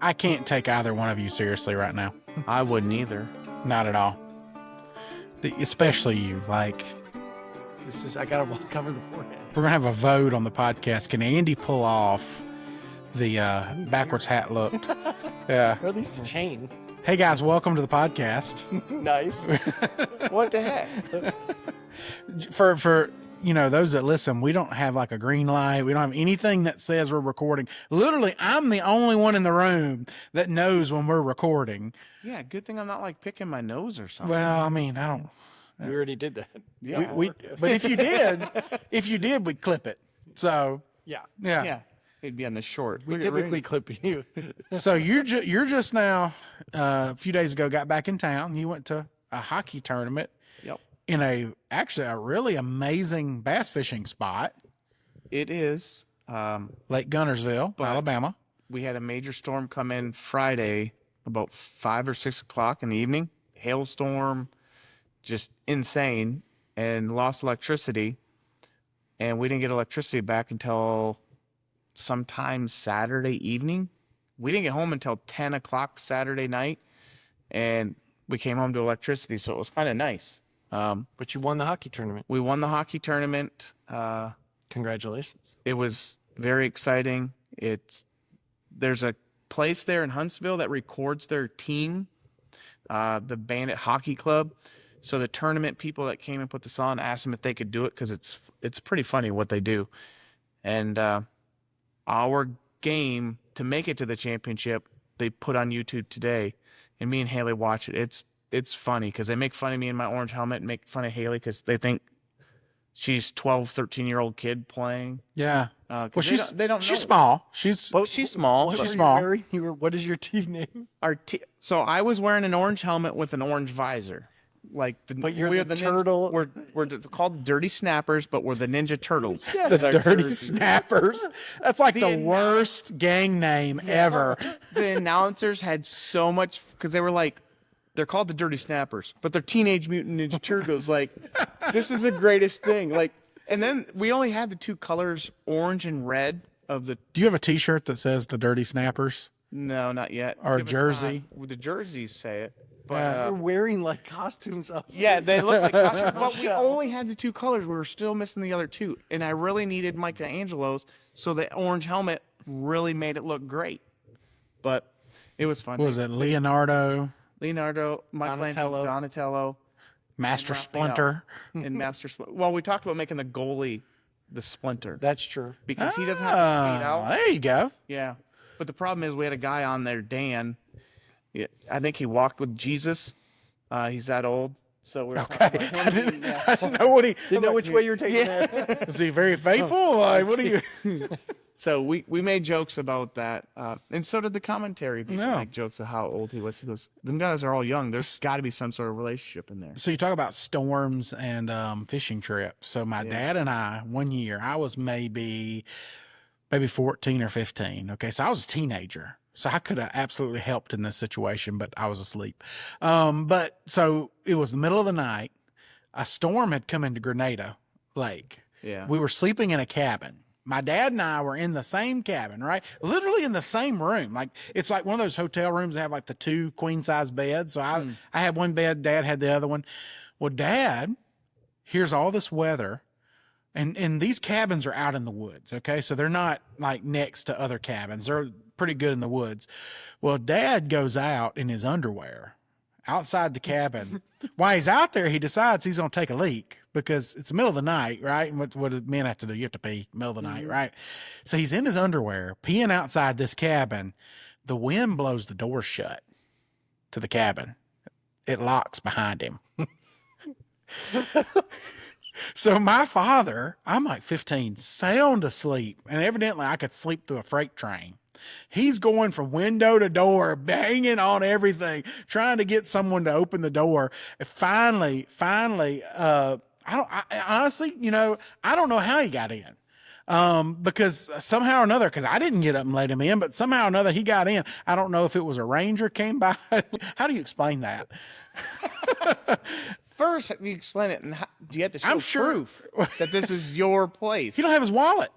I can't take either one of you seriously right now. I wouldn't either. Not at all. Especially you. Like, This is I gotta cover the forehead. we're gonna have a vote on the podcast. Can Andy pull off the backwards hat look? Yeah. Or at least a chain. Hey guys, welcome to the podcast. Nice. What the heck? For those that listen, we don't have like a green light. We don't have anything that says we're recording. Literally, I'm the only one in the room that knows when we're recording. Yeah, good thing I'm not like picking my nose or something. Well, I mean, I don't. We already did that. Yeah. But if you did, we'd clip it. So Yeah. Yeah. It'd be on the short. We typically clip you. So you're just now a few days ago got back in town. You went to a hockey tournament. Yep. In a really amazing bass fishing spot, It is. Lake Gunnersville, Alabama. We had a major storm come in Friday about 5 or 6 o'clock in the evening. Hailstorm, just insane, and lost electricity. And we didn't get electricity back until sometime Saturday evening. We didn't get home until 10 o'clock Saturday night, and we came home to electricity, so it was kind of nice. But you won the hockey tournament. We won the hockey tournament. Congratulations. It was very exciting. There's a place there in Huntsville that records their team, the Bandit Hockey Club. So the tournament people that came and put this on asked them if they could do it because it's pretty funny what they do. And our game to make it to the championship, they put on YouTube today, and me and Haley watch it. It's funny because they make fun of me in my orange helmet and make fun of Haley because they think she's 12, 13-year-old kid playing. Yeah. Well, They don't. She's know. small. She's small. What She's were small. You wearing? What is your team name? So I was wearing an orange helmet with an orange visor. But you're the turtle. We're called Dirty Snappers, but we're the Ninja Turtles. the Dirty Snappers. That's like the worst gang name ever. The announcers had so much because they were like, they're called the Dirty Snappers, but they're Teenage Mutant Ninja Turtles. Like, this is the greatest thing. Like, and then we only had the two colors, orange and red of the. Do you have a T-shirt that says the Dirty Snappers? No, not yet. Or a Give us jersey? time. The jerseys say it. But, You're wearing like costumes up. yeah, they look like costumes, but we only had the two colors. We were still missing the other two. And I really needed Michelangelo's, so the orange helmet really made it look great. But it was fun. What was it? Leonardo, Michelangelo, Donatello, Master Raphael, Splinter. and Master Splinter. Well, we talked about making the goalie the Splinter That's true. because he doesn't have to skate out. There you go. Yeah. But the problem is we had a guy on there, Dan. Yeah, I think he walked with Jesus. He's that old. So we're talking about him. I didn't know what he. Didn't know which way you were taking that. Is he very faithful? Like, what do you? So we made jokes about that. And so did the commentary. People Yeah. make jokes of how old he was. He goes, them guys are all young. There's got to be some sort of relationship in there. So you talk about storms and fishing trips. So my dad and I, one year, I was maybe 14 or 15. Okay, so I was a teenager. So I could have absolutely helped in this situation, but I was asleep. But so it was the middle of the night. A storm had come into Grenada Lake. Yeah. We were sleeping in a cabin. My dad and I were in the same cabin, right? Literally in the same room. Like, it's like one of those hotel rooms that have like the two queen size beds. So I had one bed, Dad had the other one. Well, Dad hears all this weather. And these cabins are out in the woods, okay? So they're not like next to other cabins. They're pretty good in the woods. Well, Dad goes out in his underwear outside the cabin. While he's out there, he decides he's going to take a leak because it's the middle of the night, right? And what do men have to do? You have to pee middle of the night, right? So he's in his underwear, peeing outside this cabin. The wind blows the door shut to the cabin. It locks behind him. So my father, I'm like 15, sound asleep, and evidently I could sleep through a freight train. He's going from window to door, banging on everything, trying to get someone to open the door. And finally, honestly, I don't know how he got in. Because somehow or another, because I didn't get up and let him in, but somehow or another he got in. I don't know if it was a ranger came by. How do you explain that? First, you explain it, and do you have to show I'm sure proof that this is your place? He don't have his wallet.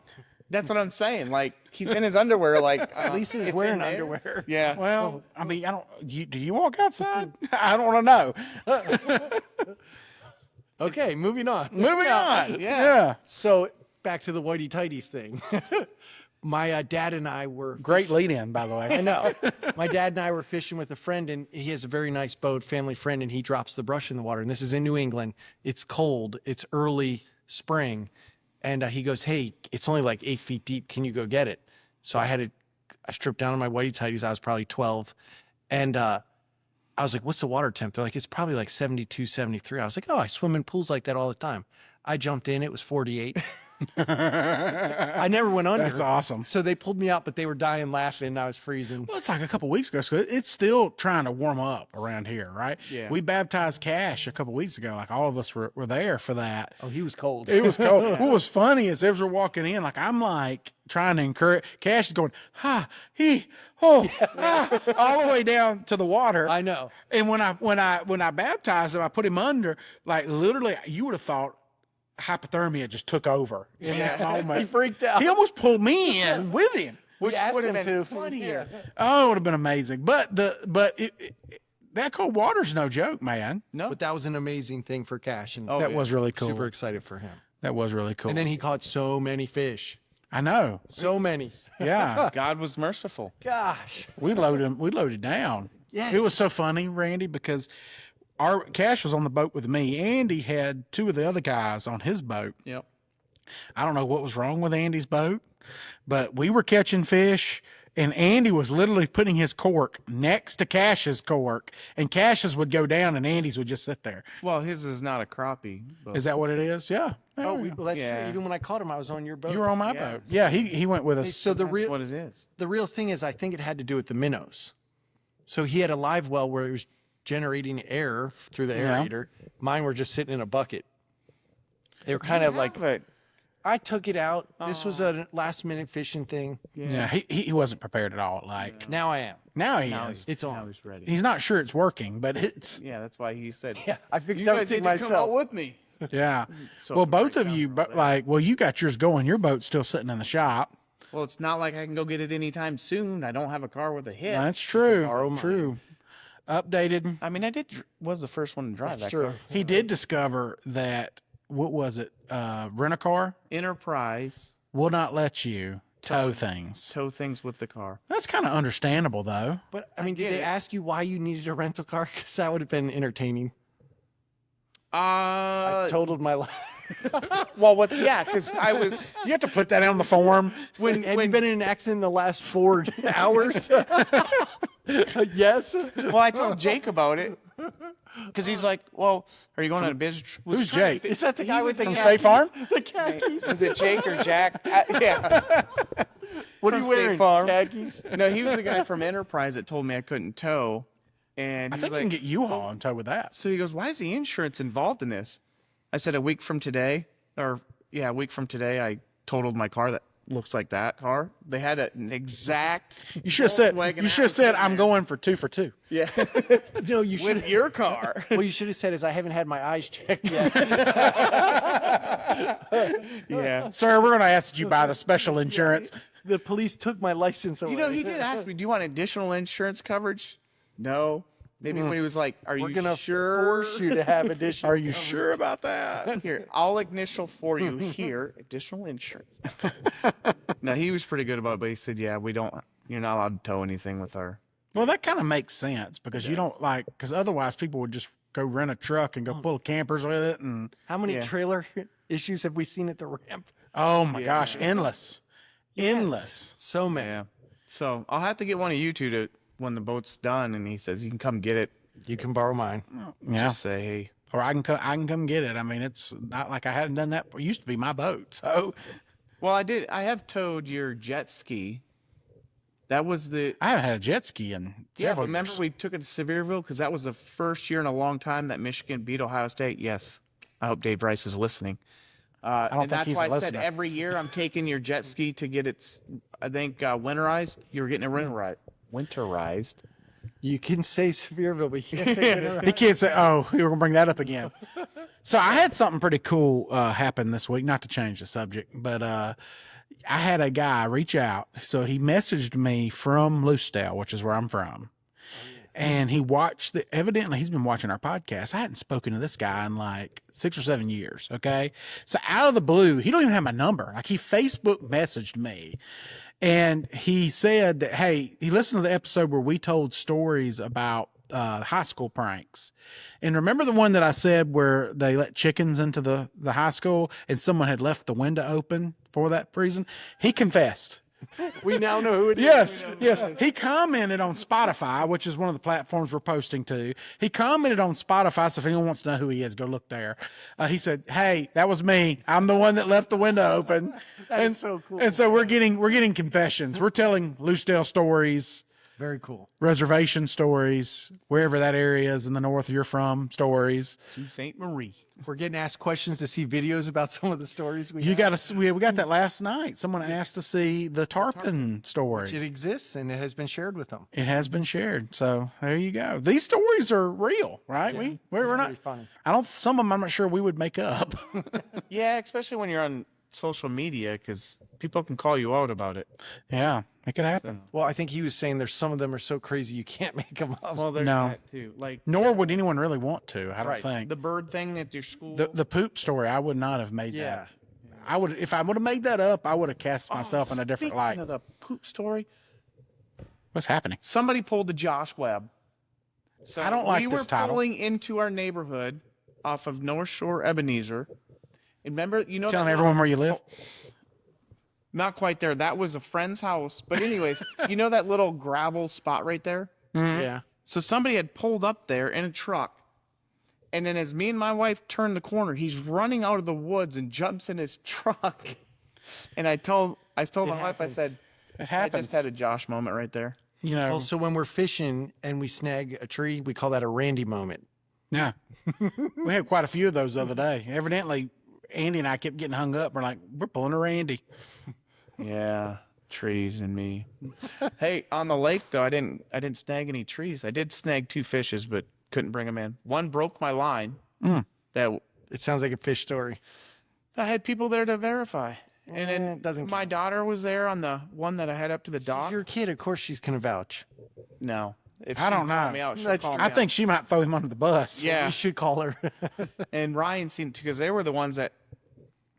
That's what I'm saying. Like he's in his underwear. Like At least he was it's wearing in there. underwear. Yeah. Well, I mean, I don't. Do you walk outside? I don't want to know. Okay, moving on. Moving on. Yeah. So back to the whitey tighties thing. My dad and I were Great lead in, by the way. I know. My dad and I were fishing with a friend, and he has a very nice boat, family friend, and he drops the brush in the water. And this is in New England. It's cold. It's early spring. And he goes, hey, it's only like 8 feet deep. Can you go get it? So I stripped down on my whitey tighties. I was probably 12. And I was like, what's the water temp? They're like, it's probably like 72, 73. I was like, oh, I swim in pools like that all the time. I jumped in. It was 48. I never went under. That's awesome. So they pulled me out, but they were dying laughing. And I was freezing. Well, it's like a couple weeks ago, so it's still trying to warm up around here, right? Yeah. We baptized Cash a couple weeks ago. Like all of us were there for that. Oh, he was cold. It was cold. What was funny is as we're walking in, like I'm like trying to encourage. Cash is going, ha, he, oh, ah, all the way down to the water. I know. And when I baptized him, I put him under. Like literally, you would have thought hypothermia just took over in that moment. He freaked out. He almost pulled me in with him. Which would have him been to. funnier. Oh, it would have been amazing. But that cold water's no joke, man. No. But that was an amazing thing for Cash. And That yeah. was really cool. super excited for him. That was really cool. And then he caught so many fish. I know. So many. Yeah. God was merciful. Gosh. We loaded down. Yes. It was so funny, Randy, because our Cash was on the boat with me. Andy had two of the other guys on his boat. Yep. I don't know what was wrong with Andy's boat, but we were catching fish, and Andy was literally putting his cork next to Cash's cork, and Cash's would go down, and Andy's would just sit there. Well, his is not a crappie. But Is that what it is? Yeah. Oh, well, that's Yeah. true. Even when I caught him, I was on your boat. You were on my Yeah. boat. Yeah, he went with us. So that's what it is. the real thing is, I think it had to do with the minnows. So he had a live well where it was generating air through the Yeah. aerator. Mine were just sitting in a bucket. They were kind of like, But I took it out. This was a last minute fishing thing. Yeah, he wasn't prepared at all. Like Now I am. now he now is. It's now on. he's ready. He's not sure it's working, but it's Yeah, that's why he said. Yeah, I fixed You guys everything need to come out myself. with me. yeah. So Well, to both break of down you, all but that. like, well, you got yours going. Your boat's still sitting in the shop. Well, it's not like I can go get it anytime soon. I don't have a car with a hit. That's true. borrow mine. True. Updated. I mean, was the first one to drive that True. car. He did discover that what was it? Rent a car Enterprise will not let you tow things. tow things with the car. That's kind of understandable, though. But I mean, did get they it. ask you why you needed a rental car? Because that would have been entertaining. I Uh, totaled my life. well, what? Yeah, because I was You have to put that on the form. Have you been in an accident in the last 4 hours? Yes. Well, I told Jake about it because he's like, "Well, are you going on a business trip?" Who's Jake? Is that the guy with the From khakis? State Farm? The khakis. Is it Jake or Jack? Yeah. What are From you State wearing? Farm. Khakis. No, he was the guy from Enterprise that told me I couldn't tow, and I he's think like, you can get U-Haul and tow with that. so he goes, "Why is the insurance involved in this?" I said, "A week from today, a week from today, I totaled my car that looks like that car. They had an exact. You should have said. Volkswagen You should have said, Atlas "I'm in going for 2 for 2." Yeah, No, you should. with your car. Well, you should have said, "Is I haven't had my eyes checked yet." Yeah. Sir, we're going to ask that you buy the special insurance. The police took my license away. You know, he did ask me, "Do you want additional insurance coverage?" No. Maybe when he was like, "Are We're you gonna sure?" force you to have additional. Are you sure about that? Here, I'll initial for you here, additional insurance. No, he was pretty good about it, but he said, "Yeah, you're not allowed to tow anything with our." Well, that kind of makes sense because you don't like, because otherwise people would just go rent a truck and go pull campers with it. And How many Yeah. trailer issues have we seen at the ramp? oh my gosh, endless. Endless. So many. Yeah. So I'll have to get one of you two to when the boat's done, and he says you can come get it. You can borrow mine. Yeah. Just say, "Hey, Or I can come get it. I mean, it's not like I hadn't done that. It used to be my boat. So well, I have towed your jet ski. That was the I haven't had a jet ski in yeah. several Remember years. we took it to Sevierville because that was the first year in a long time that Michigan beat Ohio State. Yes, I hope Dave Rice is listening. don't And think that's he's why a I said listener. every year I'm taking your jet ski to get its, I think, winterized. You were getting it winterized. You can say Sevierville, but you can't say it. He can't say, oh, we were going to bring that up again. So I had something pretty cool happen this week, not to change the subject, but I had a guy reach out. So he messaged me from Loosedale, which is where I'm from. And he watched evidently he's been watching our podcast. I hadn't spoken to this guy in like 6 or 7 years. Okay. So out of the blue, he don't even have my number. Like he Facebook messaged me and he said that, hey, he listened to the episode where we told stories about high school pranks. And remember the one that I said where they let chickens into the high school and someone had left the window open for that reason? He confessed. We now know who it is. Yes, yes. He commented on Spotify, which is one of the platforms we're posting to. He commented on Spotify, so if anyone wants to know who he is, go look there. He said, "Hey, that was me. I'm the one that left the window open." That's so cool. And so we're getting confessions. We're telling Loosedale stories, Very cool. reservation stories, wherever that area is in the north you're from, stories. To St. Marie. We're getting asked questions to see videos about some of the stories we You have. got to. We got that last night. Someone asked to see the tarpon story. It exists and it has been shared with them. It has been shared. So there you go. These stories are real, right? We're not Very funny. I don't, some of them I'm not sure we would make up. Yeah, especially when you're on social media, because people can call you out about it. Yeah, it could happen. Well, I think he was saying there's some of them are so crazy you can't make them up. Well, there's No. that too. Like Nor would anyone really want to, I don't Right. think. the bird thing at your school. The poop story, I would not have made Yeah. that. I would, if I would have made that up, I would have cast myself in a different Speaking light. of the poop story, What's happening? somebody pulled the Josh Webb. So I don't like we this were title. pulling into our neighborhood off of North Shore Ebenezer. And remember, you know, Telling that everyone where you live? not quite there. That was a friend's house. But anyways, you know that little gravel spot right there? Yeah. So somebody had pulled up there in a truck. And then as me and my wife turned the corner, he's running out of the woods and jumps in his truck. And I told my wife, I said, It I happens. just had a Josh moment right there. You know, Well, so when we're fishing and we snag a tree, we call that a Randy moment. yeah. We had quite a few of those the other day. Evidently, Andy and I kept getting hung up. We're like, we're pulling a Randy. Yeah, trees and me. Hey, on the lake though, I didn't snag any trees. I did snag 2 fishes, but couldn't bring them in. One broke my line. That It sounds like a fish story. I had people there to verify. And then it doesn't my daughter was there on the one that I had up to the If dock. you're a kid, of course she's going to vouch. No, if I she don't called know. Me out, she'll That's- call me I out. think she might throw him under the bus. Yeah. We should call her. And Ryan seemed to, because they were the ones that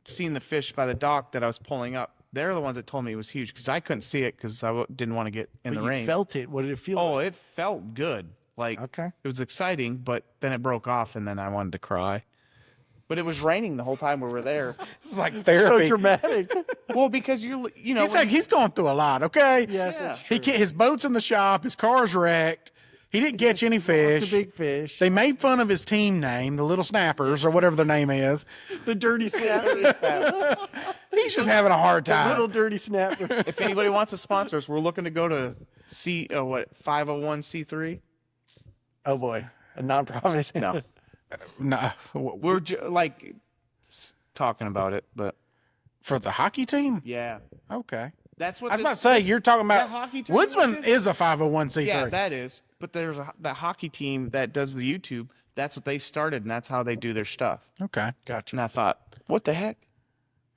seen the fish by the dock that I was pulling up. They're the ones that told me it was huge because I couldn't see it because didn't want to get in But the you rain. felt it. What did it feel Oh, like? it felt good. Like Okay. it was exciting, but then it broke off, and then I wanted to cry. But it was raining the whole time we were there. This is like So therapy. dramatic. Well, because you know, He's when like, he's going through a lot, okay? Yes, Yeah. that's He true. can't, his boat's in the shop, his car's wrecked. He didn't catch any Lost a fish. big fish. They made fun of his team name, the Little Snappers, or whatever their name is. The dirty snapper. He's just having a hard time. Little dirty snapper. if anybody wants to sponsor us, we're looking to go to 501c3. Oh boy, a nonprofit. No, No, we're talking about it, but for the hockey team? yeah, Okay. that's what I was about to say, you're talking that about hockey tournament Woodsman is? is a 501c3. Yeah, that is. But there's that hockey team that does the YouTube. That's what they started, and that's how they do their stuff. Okay. Gotcha. And I thought, what the heck?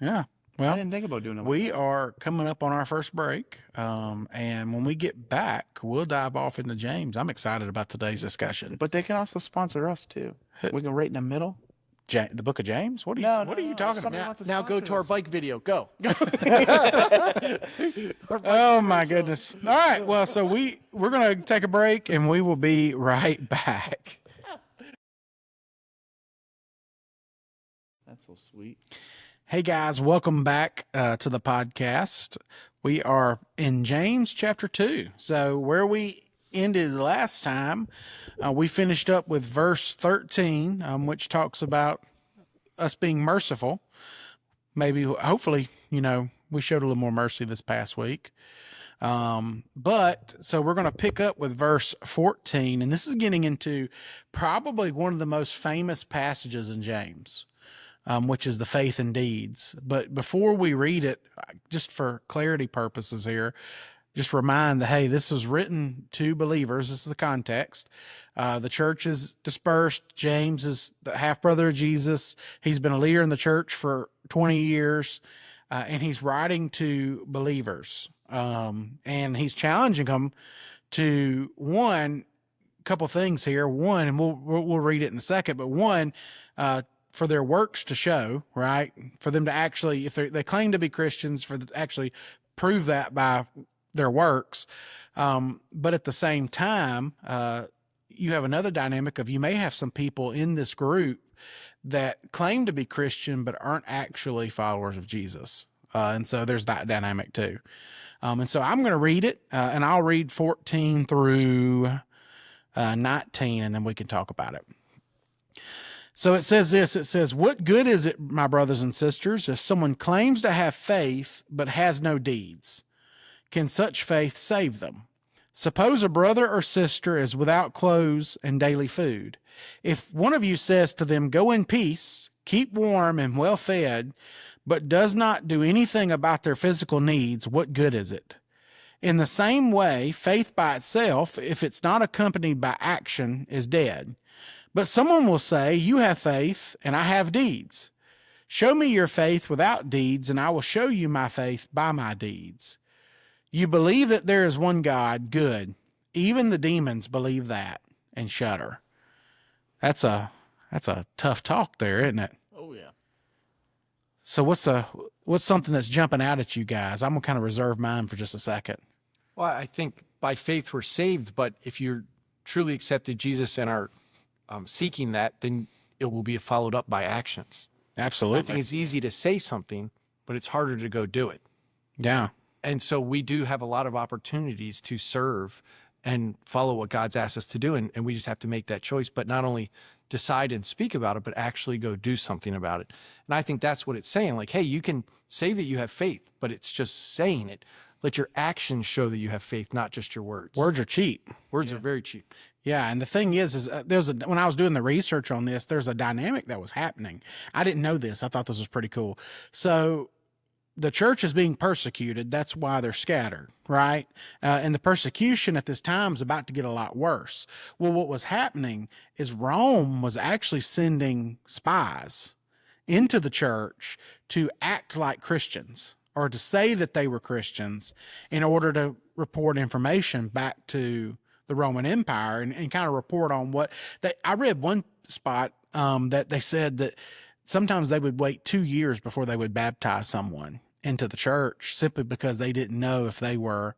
Yeah. I Well, didn't think about doing it. we are coming up on our first break. And when we get back, we'll dive off into James. I'm excited about today's discussion. But they can also sponsor us too. We can rate in the middle. The book of James? What are you, what are you talking Somebody about? wants to Now go sponsor to our us. bike video. Go. Oh my goodness. All right. Well, so we're going to take a break and we will be right back. That's so sweet. Hey guys, welcome back to the podcast. We are in James chapter 2. So where we ended last time, we finished up with verse 13, which talks about us being merciful. Maybe, hopefully, we showed a little more mercy this past week. But so we're going to pick up with verse 14, and this is getting into probably one of the most famous passages in James. Which is the faith and deeds. But before we read it, just for clarity purposes here, just remind that, hey, this was written to believers. This is the context. The church is dispersed. James is the half brother of Jesus. He's been a leader in the church for 20 years. and he's writing to believers, and he's challenging them to one couple things here. One, and we'll read it in a second, but one, for their works to show, right? For them to actually, if they claim to be Christians, actually prove that by their works. But at the same time, you have another dynamic of you may have some people in this group that claim to be Christian but aren't actually followers of Jesus. And so there's that dynamic too. And so I'm going to read it, and I'll read 14 through 19, and then we can talk about it. So it says this, it says, "What good is it, my brothers and sisters, if someone claims to have faith but has no deeds? Can such faith save them? Suppose a brother or sister is without clothes and daily food. If one of you says to them, 'Go in peace, keep warm and well fed,' but does not do anything about their physical needs, what good is it? In the same way, faith by itself, if it's not accompanied by action, is dead. But someone will say, 'You have faith, and I have deeds. Show me your faith without deeds, and I will show you my faith by my deeds. You believe that there is one God, good. Even the demons believe that and shudder.'" That's a tough talk there, isn't it? Oh yeah. So what's something that's jumping out at you guys? I'm gonna kind of reserve mine for just a second. Well, I think by faith we're saved, but if you're truly accepted Jesus and are seeking that, then it will be followed up by actions. I think Absolutely. it's easy to say something, but it's harder to go do it. Yeah. And so we do have a lot of opportunities to serve and follow what God's asked us to do. And we just have to make that choice, but not only decide and speak about it, but actually go do something about it. And I think that's what it's saying. Like, hey, you can say that you have faith, but it's just saying it. Let your actions show that you have faith, not just your words. Words are cheap. Words are very cheap. Yeah, and the thing is when I was doing the research on this, there's a dynamic that was happening. I didn't know this. I thought this was pretty cool. So the church is being persecuted. That's why they're scattered, right? And the persecution at this time is about to get a lot worse. Well, what was happening is Rome was actually sending spies into the church to act like Christians or to say that they were Christians in order to report information back to the Roman Empire and kind of report on what I read one spot that they said that sometimes they would wait 2 years before they would baptize someone into the church simply because they didn't know if they were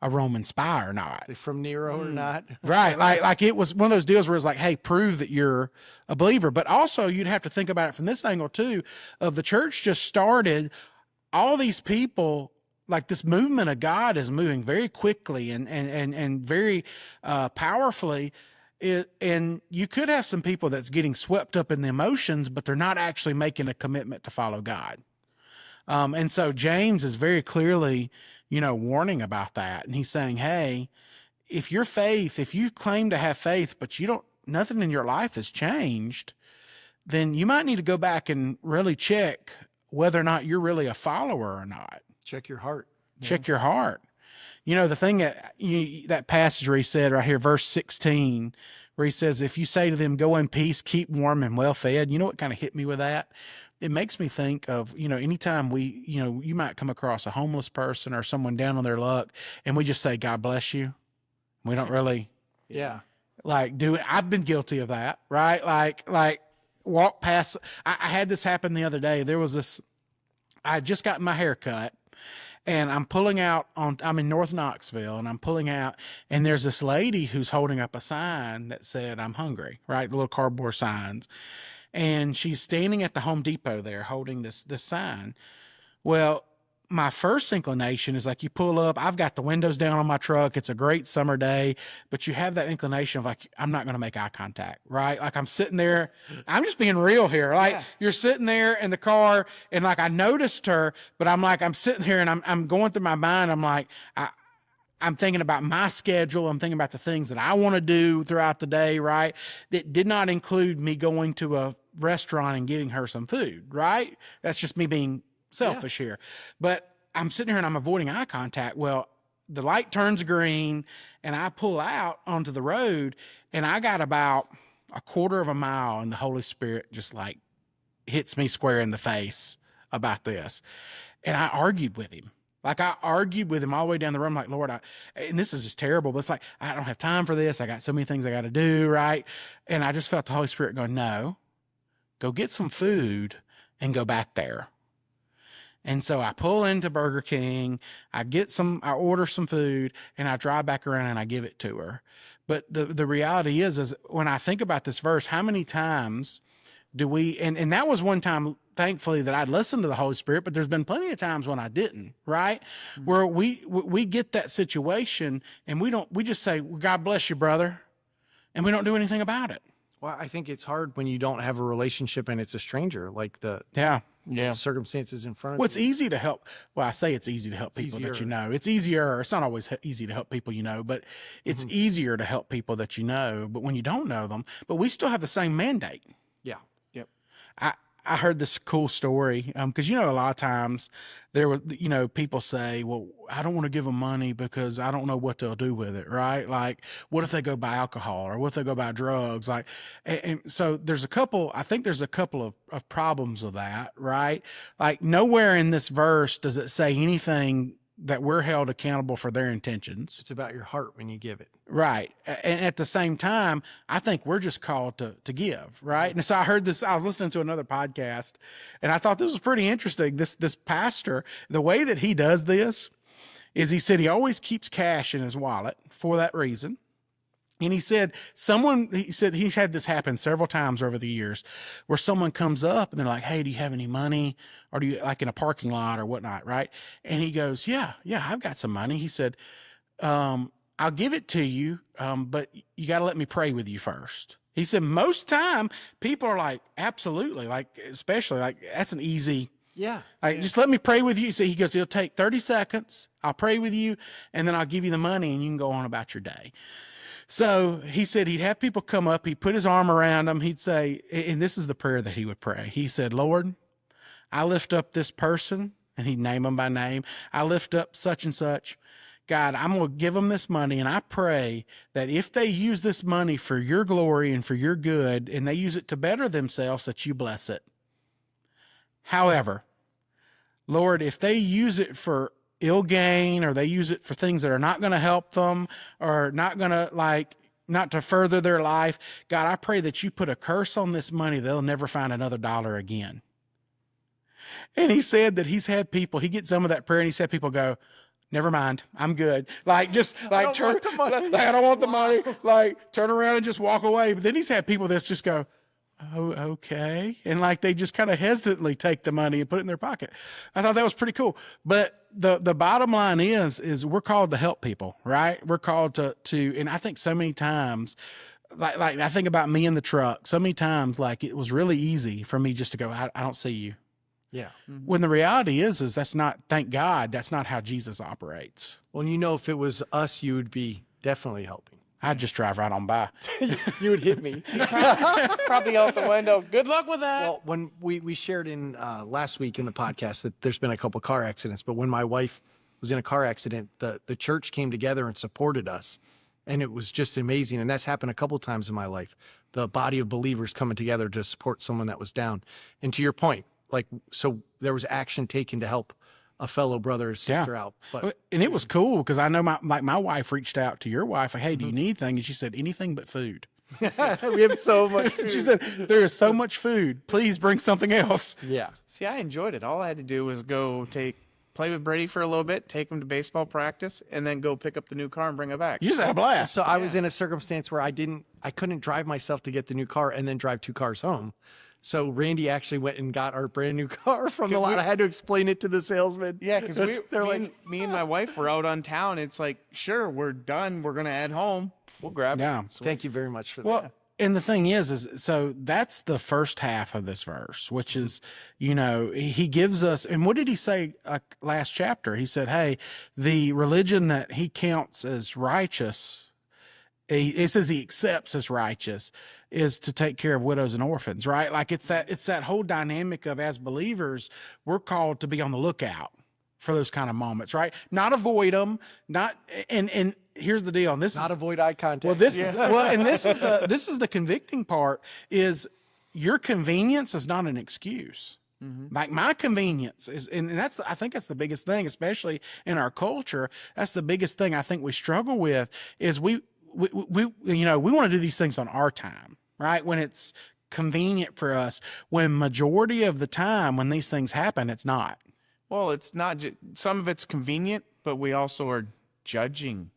a Roman spy or not. From Nero or not. Right. Like it was one of those deals where it's like, hey, prove that you're a believer. But also you'd have to think about it from this angle too, of the church just started, all these people, like this movement of God is moving very quickly and very powerfully. And you could have some people that's getting swept up in the emotions, but they're not actually making a commitment to follow God. And so James is very clearly, warning about that. And he's saying, hey, if you claim to have faith, but nothing in your life has changed, then you might need to go back and really check whether or not you're really a follower or not. Check your heart. Check your heart. The thing that passage where he said right here, verse 16, where he says, if you say to them, 'Go in peace, keep warm and well fed,' you know what kind of hit me with that? It makes me think of, anytime you might come across a homeless person or someone down on their luck and we just say, 'God bless you.' We don't really do it. I've been guilty of that, right? Like walk past. I had this happen the other day. I had just gotten my hair cut. And I'm pulling out I'm in North Knoxville and I'm pulling out and there's this lady who's holding up a sign that said, 'I'm hungry,' right? The little cardboard signs. And she's standing at the Home Depot there holding this sign. Well, my first inclination is like you pull up, I've got the windows down on my truck. It's a great summer day, but you have that inclination of like, I'm not going to make eye contact, right? Like I'm sitting there, I'm just being real here. Like you're sitting there in the car and like I noticed her, but I'm sitting here and I'm going through my mind. I'm like, I'm thinking about my schedule. I'm thinking about the things that I want to do throughout the day, right? That did not include me going to a restaurant and getting her some food, right? That's just me being selfish here. But I'm sitting here and I'm avoiding eye contact. Well, the light turns green and I pull out onto the road and I got about a quarter of a mile and the Holy Spirit just like hits me square in the face about this. And I argued with him. Like I argued with him all the way down the road. I'm like, Lord, and this is just terrible, but it's like, I don't have time for this. I got so many things I got to do. Right. And I just felt the Holy Spirit going, no, go get some food and go back there. And so I pull into Burger King, I order some food, and I drive back around and I give it to her. But the reality is when I think about this verse, how many times do we, and that was one time, thankfully, that I'd listened to the Holy Spirit, but there's been plenty of times when I didn't, right? Mm-hmm. Where we get that situation and we just say, well, God bless you, brother. And we don't do anything about it. Well, I think it's hard when you don't have a relationship and it's a stranger, like the circumstances in front of you. Well, it's easy to help. Well, I say it's easy to help people that you know. It's easier. It's not always easy to help people you know, but it's easier to help people that you know. But when you don't know them, but we still have the same mandate. Yeah. Yep. I heard this cool story because a lot of times there was people say, well, I don't want to give them money because I don't know what they'll do with it, right? Like, what if they go buy alcohol or what if they go buy drugs? Like, and so I think there's a couple of problems with that, right? Like nowhere in this verse does it say anything that we're held accountable for their intentions. It's about your heart when you give it. Right. And at the same time, I think we're just called to give, right? And so I heard this, I was listening to another podcast and I thought this was pretty interesting. This pastor, the way that he does this is he said he always keeps cash in his wallet for that reason. And he said he's had this happen several times over the years where someone comes up and they're like, hey, do you have any money? Or do you, like in a parking lot or whatnot, right? And he goes, yeah, I've got some money. He said, I'll give it to you, but you got to let me pray with you first. He said, most time people are like, absolutely, like, especially like, that's an easy, just let me pray with you. So he goes, it'll take 30 seconds. I'll pray with you and then I'll give you the money and you can go on about your day. So he said he'd have people come up, he'd put his arm around them. He'd say, and this is the prayer that he would pray. He said, Lord, I lift up this person, and he'd name them by name. I lift up such and such. God, I'm going to give them this money, and I pray that if they use this money for your glory and for your good, and they use it to better themselves, that you bless it. However, Lord, if they use it for ill gain, or they use it for things that are not going to help them, or not going to not to further their life, God, I pray that you put a curse on this money. They'll never find another dollar again. And he said that he's had people, he gets some of that prayer and he's had people go, never mind, I'm good. Like, just like, I don't want the money. Like, turn around and just walk away. But then he's had people that's just go, oh, okay. And like, they just kind of hesitantly take the money and put it in their pocket. I thought that was pretty cool. But the bottom line is we're called to help people, right? We're called to, and I think so many times, like I think about me in the truck, so many times, like it was really easy for me just to go, I don't see you. Yeah. Mm-hmm. When the reality is that's not, thank God, that's not how Jesus operates. Well, if it was us, you would be definitely helping. I'd just drive right on by. You would hit me. Probably out the window. Good luck with that. Well, when we shared in last week in the podcast that there's been a couple car accidents, but when my wife was in a car accident, the church came together and supported us. And it was just amazing. And that's happened a couple of times in my life. The body of believers coming together to support someone that was down. And to your point, so there was action taken to help a fellow brother or sister out. And it was cool because I know my wife reached out to your wife, like, hey, do you need anything? And she said, anything but food. We have so much food. She said, there is so much food. Please bring something else. Yeah. See, I enjoyed it. All I had to do was go play with Brady for a little bit, take him to baseball practice, and then go pick up the new car and bring it back. You just had a blast. So I was in a circumstance where I couldn't drive myself to get the new car and then drive 2 cars home. So Randy actually went and got our brand new car from the lot. I had to explain it to the salesman. Yeah, because me and my wife were out on town. It's like, sure, we're done. We're going to head home. We'll grab it. Yeah. Thank you very much for that. Well, and the thing is so that's the first half of this verse, which is, he gives us, and what did he say last chapter? He said, hey, the religion that he counts as righteous, it says he accepts as righteous, is to take care of widows and orphans, right? Like it's that whole dynamic of, as believers, we're called to be on the lookout for those kind of moments, right? Not avoid them, and here's the deal. And this not avoid eye contact. Well, this is the convicting part, is your convenience is not an excuse. Like my convenience is, and I think that's the biggest thing, especially in our culture. That's the biggest thing I think we struggle with is we you know, we want to do these things on our time, right? When it's convenient for us, when majority of the time when these things happen, it's not. Well, it's not just, some of it's convenient, but we also are judging.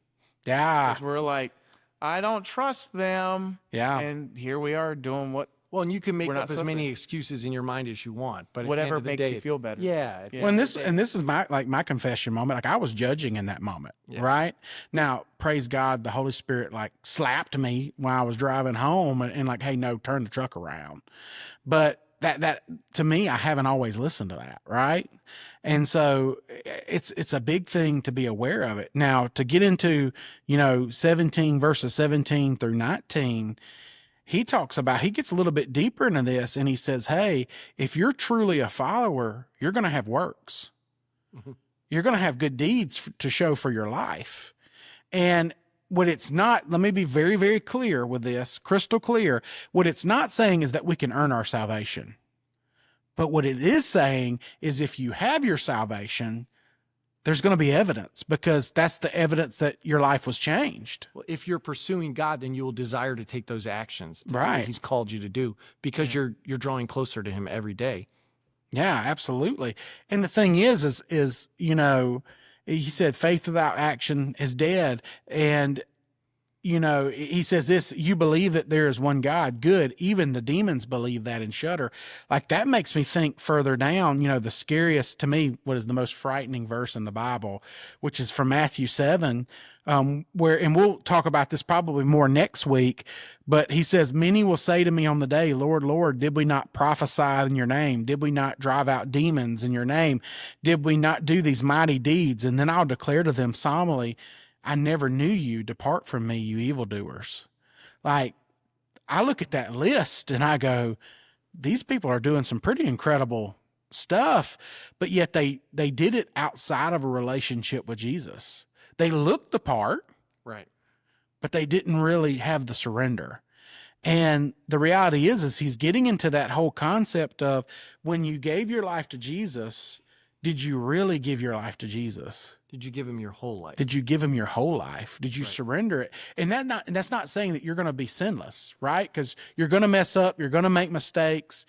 Yeah. Because we're like, I don't trust them. Yeah. And here we are doing what, Well, and you can make We're not up as supposed many excuses in your mind as you want, but Whatever at the end of the makes day, you feel better. Yeah. Yeah. Well, and this is my confession moment. Like I was judging in that moment, right? Now, praise God, the Holy Spirit like slapped me when I was driving home and like, hey, no, turn the truck around. But that to me, I haven't always listened to that, right? And so it's a big thing to be aware of it. Now, to get into, you know, 17 verses 17 through 19, he talks about, he gets a little bit deeper into this and he says, hey, if you're truly a follower, you're going to have works. You're going to have good deeds to show for your life. And what it's not, let me be very, very clear with this, crystal clear. What it's not saying is that we can earn our salvation. But what it is saying is if you have your salvation, there's going to be evidence because that's the evidence that your life was changed. Well, if you're pursuing God, then you will desire to take those actions to do what Right. He's called you to do because you're drawing closer to Him every day. Yeah, absolutely. And the thing is, you know, he said faith without action is dead. And, you know, he says this, you believe that there is one God, good. Even the demons believe that and shudder. Like that makes me think further down, you know, the scariest to me, what is the most frightening verse in the Bible, which is from Matthew 7, where, and we'll talk about this probably more next week, but he says, many will say to me on the day, Lord, Lord, did we not prophesy in your name? Did we not drive out demons in your name? Did we not do these mighty deeds? And then I'll declare to them solemnly, I never knew you. Depart from me, you evildoers. Like, I look at that list and I go, these people are doing some pretty incredible stuff, but yet they did it outside of a relationship with Jesus. They looked the part, Right. but they didn't really have the surrender. And the reality is he's getting into that whole concept of when you gave your life to Jesus, did you really give your life to Jesus? Did you give Him your whole life? Did you give him your whole life? Did you surrender it? And that's not saying that you're going to be sinless, right? Because you're going to mess up, you're going to make mistakes,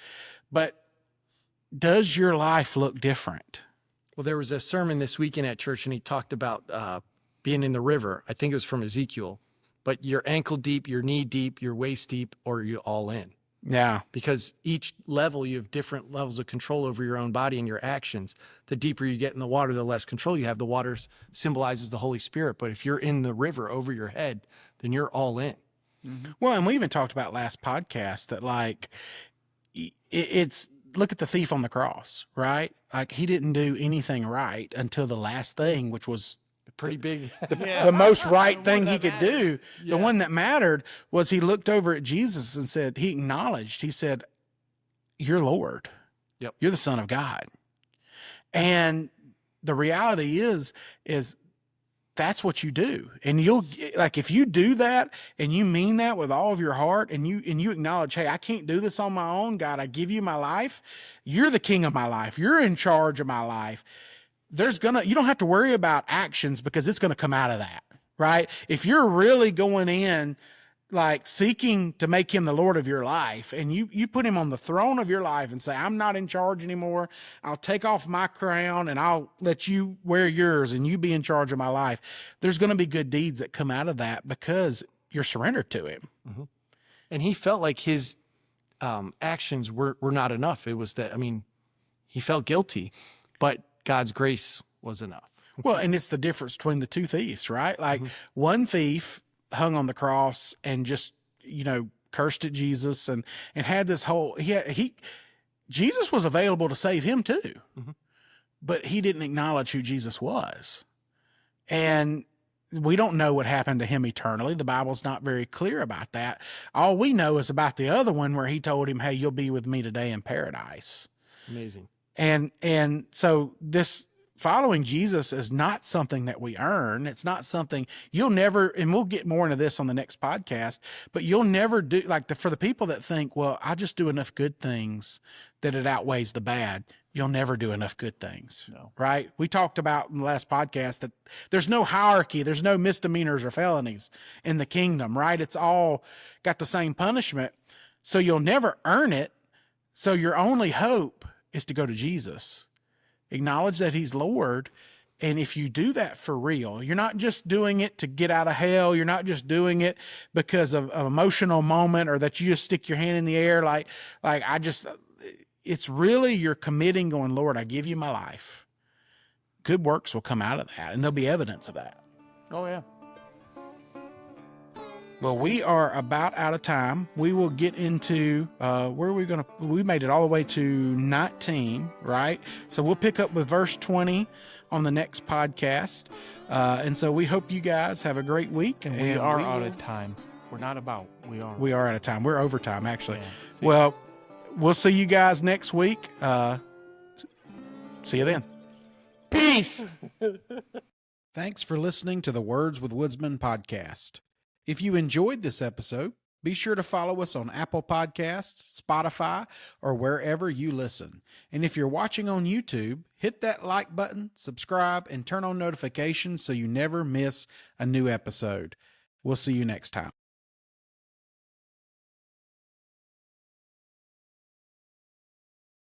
but does your life look different? Well, there was a sermon this weekend at church, and he talked about being in the river. I think it was from Ezekiel, but you're ankle deep, you're knee deep, you're waist deep, or you're all in. Yeah. Because each level, you have different levels of control over your own body and your actions. The deeper you get in the water, the less control you have. The water symbolizes the Holy Spirit. But if you're in the river over your head, then you're all in. Well, and we even talked about last podcast that like it's look at the thief on the cross, right? Like he didn't do anything right until the last thing, which was Pretty big. the most right thing he that could do. The one that mattered was he looked over at Jesus and said, he acknowledged, he said, you're Lord. Yep. You're the Son of God. And the reality is that's what you do. And you'll like, if you do that and you mean that with all of your heart and you acknowledge, hey, I can't do this on my own. God, I give you my life. You're the king of my life. You're in charge of my life. You don't have to worry about actions because it's going to come out of that, right? If you're really going in like seeking to make him the Lord of your life and you put him on the throne of your life and say, I'm not in charge anymore. I'll take off my crown and I'll let you wear yours and you be in charge of my life. There's going to be good deeds that come out of that because you're surrendered to him. Mm-hmm. And he felt like his actions were not enough. It was that, I mean, he felt guilty, but God's grace was enough. Well, and it's the difference between the two thieves, right? Like one thief hung on the cross and just, you know, cursed at Jesus and had this whole, Jesus was available to save him too, but he didn't acknowledge who Jesus was. And we don't know what happened to him eternally. The Bible's not very clear about that. All we know is about the other one where he told him, hey, you'll be with me today in paradise. Amazing. And so this following Jesus is not something that we earn. It's not something you'll never, and we'll get more into this on the next podcast, but you'll never do like for the people that think, well, I just do enough good things that it outweighs the bad. You'll never do enough good things. No. Right. We talked about in the last podcast that there's no hierarchy. There's no misdemeanors or felonies in the kingdom, right? It's all got the same punishment. So you'll never earn it. So your only hope is to go to Jesus. Acknowledge that he's Lord. And if you do that for real, you're not just doing it to get out of hell. You're not just doing it because of an emotional moment or that you just stick your hand in the air. It's really you're committing going, Lord, I give you my life. Good works will come out of that. And there'll be evidence of that. Oh, yeah. Well, we are about out of time. We will get into we made it all the way to 19, right? So we'll pick up with verse 20 on the next podcast. And so we hope you guys have a great week. And we are out of time. We're not about. We are. We are out of time. We're overtime, actually. Yeah. Well, we'll see you guys next week. See you then. Peace. Thanks for listening to the Words with Woodsman podcast. If you enjoyed this episode, be sure to follow us on Apple Podcasts, Spotify, or wherever you listen. And if you're watching on YouTube, hit that like button, subscribe, and turn on notifications so you never miss a new episode. We'll see you next time.